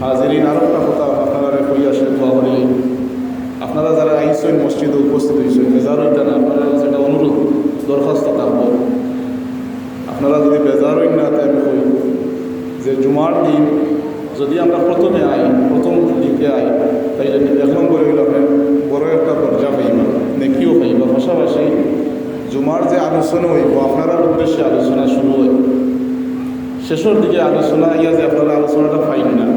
হাজিরিন, আরও একটা কথা আপনারা কই আসে দোয়া করি। আপনারা যারা আইসেন মসজিদে উপস্থিত হয়েছেন, বেজার হইতেন, আপনারা যেটা অনুরোধ দরখাস্ত থাকবো, আপনারা যদি বেজার হইন না, তাই আমি কই যে জুমার দিন যদি আমরা প্রথম দিকে আই, তাইলে 1 নম্বর হইল আপনার বড় একটা দরজা পাইবা, নেকিও পাইবা। পাশাপাশি জুমার যে আলোচনা হইব, আপনার উদ্দেশ্যে আলোচনা শুরু হইব, শেষের দিকে আলোচনা ইয়া যে আপনারা আলোচনাটা পাইন না।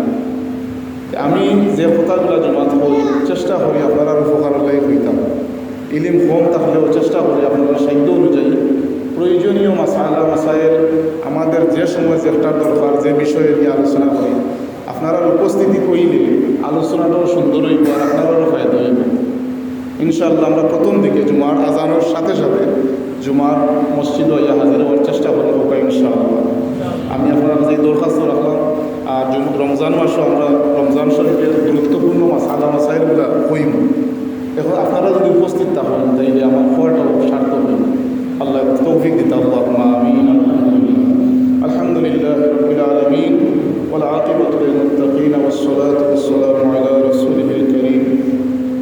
আমি যে কথাগুলো জমাত হই চেষ্টা করি আপনারা উপকারের লাগে হইতাম। ইলিম কম থাকলেও চেষ্টা করি আপনারা সাহিত্য অনুযায়ী প্রয়োজনীয় মাসায়ের আমাদের যে সময় যেটার দরকার, যে বিষয়ে নিয়ে আলোচনা করি, আপনারা উপস্থিতি কইলে আলোচনাটাও সুন্দর হইব আর আপনারাও ফায়দা হইব ইনশাআল্লাহ। আমরা প্রথম দিকে জুমার আজানের সাথে সাথে জুমার মসজিদ ইয়া হাজির হওয়ার চেষ্টা করবো ইনশাআল্লাহ। আমি আপনারা যে দরখাস্ত রাখলাম। আর রমজান মাসও আমরা রমজান শরীফের গুরুত্বপূর্ণ মাসাইলগুলো হইব। এখন আপনারা যদি উপস্থিত থাকেন তাইলে আমার হওয়াটাও সার্থক হইব। আল্লাহ তৌফিক দিতে আল্লাহুম্মা আমিন। আলহামদুলিল্লাহি রাব্বিল আলামিন ওয়াল আকিবাতু লিল মুত্তাকিন ওয়াস-সালাতু ওয়াস-সালামু আলা রাসূলিল কারীম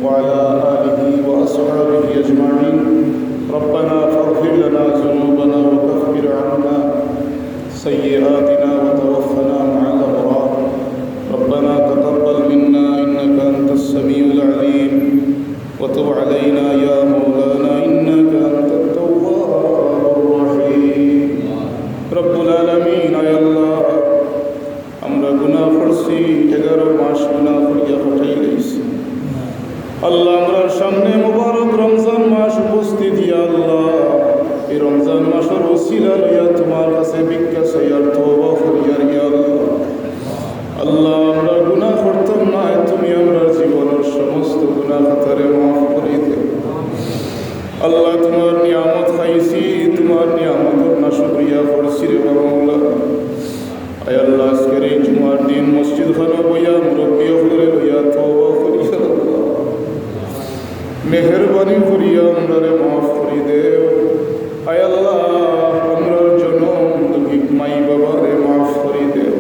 ওয়া আলা আলিহি ওয়া আসহাবিহি আজমাইন। রব্বানা ফাগফির লানা যুনুবানা ওয়া কাফির আন্না سيئاتنا وتوفنا مع الأبرار. ربنا تقبل منا إنك أنت السميع العليم وتب علينا يا مولانا إنك أنت التواب الرحيم. رب العالمين يا الله আমরা গুনাহ করছি, 11 মাস গুনাহ করিয়া কাটাইলাইছি আল্লাহ। আমরার সামনে মুবারক রমজান মাস উপস্থিত ইয়া আল্লাহ। এই রমজান মাসের ওসিলা লইয়া তোমার কাছে ভিক্ষা চাই আর তওবা করি ইয়া আল্লাহ। আল্লাহ আমরা গুনাহ করতাম না, তুমি আমরা জীবনের সমস্ত গুনাহ খাতারে মাফ করে দেও আল্লাহ। তোমার নিয়ামত খাইছি, তোমার নিয়ামতের না শুকরিয়া করছি রে মাওলা। আয় আল্লাহ আজকের এই জুমার দিন মসজিদ খানা বইয়া মুরব্বী হলে লইয়া তওবা করি আল্লাহ। মেহরবানি করিয়া আমরারে মাফ করে দেও আয় আল্লাহ। আমরার জনম দুঃখী মাই বাবারে মাফ করে দেও।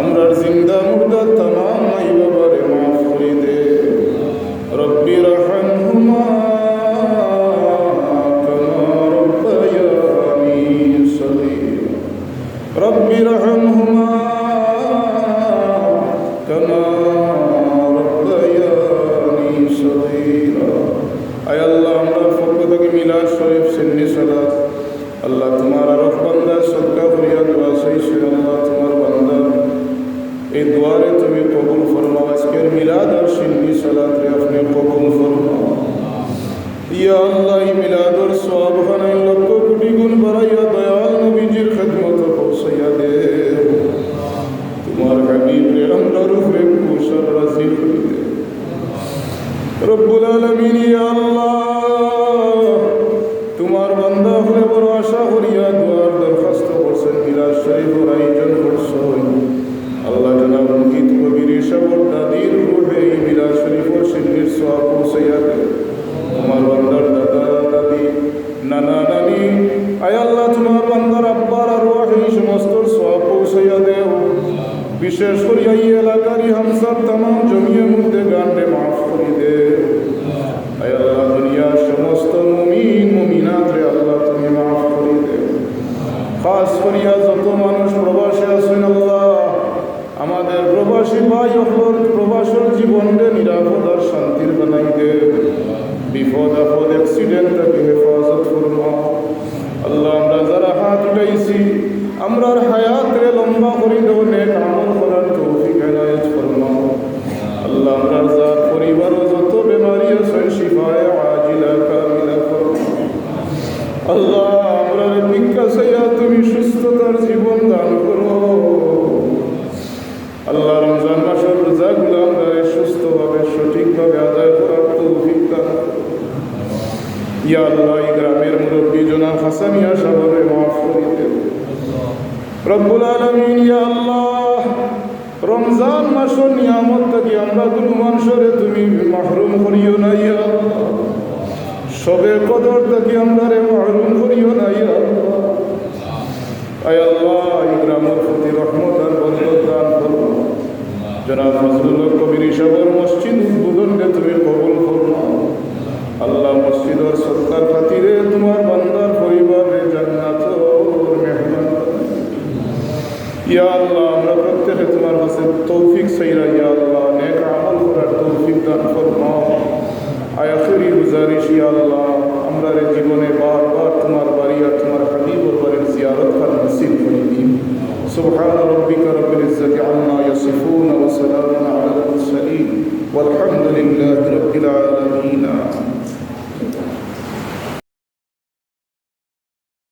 আমরার জিন্দা মুর্দা তামাম মাই বাবারে মাফ করে দেও। রব্বি রহমহুমা কামা রব্বায়ানি সগীরা। রব্বি রহমহুমা কামা রব্বায়ানি সগীরা। আয় আল্লাহ আমরা পক্ষ থেকে মিলাদ শরীফ সিন্নি সালাত আল্লাহ তোমার আরফ বান্দা সদকা করিয়া দোয়া চাইছি আল্লাহ। তোমার বান্দা এই দোয়ারে তুমি কবুল ফরমাও। আজকের মিলাদ আর সিন্নি সালাত রে আপনি কবুল ফরমাও ইয়া আল্লাহ। এই মিলাদর সওয়াব খানায় লক্ষ কোটি গুণ বাড়াইয়া দয়াল নবীজির খেদমত পৌঁছাইয়া দে। তোমার হাবিব রে আমরার উপরে কুশল রাজি করে দে রব্বুল আলামিন ইয়া আল্লাহ। তোমার বান্দা হলে বড় আশা করিয়া দোয়ার দরখাস্ত করছেন, মিলাদ শরীফের আয়োজন করছেন আল্লাহ। জানাব মুকিত কবির সাবর দাদির রূহে এই মিলাদ শরীফের সিন্নির সওয়াব পৌঁছাইয়া দে। তোমার বান্দার দাদা দাদি নানা নানি আয় আল্লাহ তোমার বান্দার আব্বার আরওয়াহ এই সমস্ত সওয়াব পৌঁছাইয়া দেও। বিশেষ করিয়া এই এলাকারই হামসার তামাম জমিয়ে মধ্যে গানরে মাফ করে দেও আয় আল্লাহ। দুনিয়ার সমস্ত মুমিন মুমিনাত রে আল্লাহ তুমি মাফ করে দেও। খাস করিয়া যত মানুষ প্রবাসে আছেন আল্লাহ, আমাদের প্রবাসী ভাই অপর প্রবাসের জীবনকে নিরাপদ আর শান্তির বানাই দেও। বিপদ আপদ অ্যাক্সিডেন্ট থেকে হেফাজত ফরমাও আল্লাহ। আমরা যারা হাত উঠাইছি আমরার হায়াত রে লম্বা করে দেও, নেক আমল করার তৌফিক এনায়েত ফরমাও আল্লাহ। আমরা যার পরিবার যত বেমারি আছে শিফায়ে আজিলা কামিলা ফরমাও আল্লাহ। আমরা ভিক্ষা চাইয়া তুমি সুস্থতার জীবন দান করো আল্লাহ। রমজান মাসের রোজাগুলো আমরা সুস্থভাবে সঠিকভাবে আদায় করার তৌফিক দান করো ইয়া আল্লাহ। এই গ্রামের মুরব্বী জনাব হাসান মিয়া সাহেবরে মাফ করে দেও রব্বুল আলামিন ইয়া আল্লাহ। রমজান মাসের নিয়ামত থেকে আমরা কোনো মানুষরে তুমি মাহরুম করিও না ইয়া আল্লাহ। সবে কদর থেকে আমরা মাহরুম করিও না ইয়া আল্লাহ। আয় আল্লাহ এই গ্রামের প্রতি রহমত আর বরকত দান করো। জনাব ফজলুল হক কবির সাহেবের মসজিদ উদ্বোধনে তুমি কবুল ফরমাও। আল্লাহ মসজিদের সৎকার খাতিরে তোমার বান্দার পরিবারের জান্নাতের মেহমান ইয়া আল্লাহ, আমরা প্রত্যেকে তোমার কাছে তৌফিক চাইরা ইয়া আল্লাহ, নেক আমল করার তৌফিক দান ফরমাও। আখিরি গুজারিশ ইয়া আল্লাহ, আমরা জীবনে বারবার তোমার বাড়ি আর তোমার হাবিবুর বাড়ির জিয়ারত করার নসিব করে দিন। سبحان ربك رب العزة عما يصفون وسلام على المرسلين والحمد لله رب العالمين.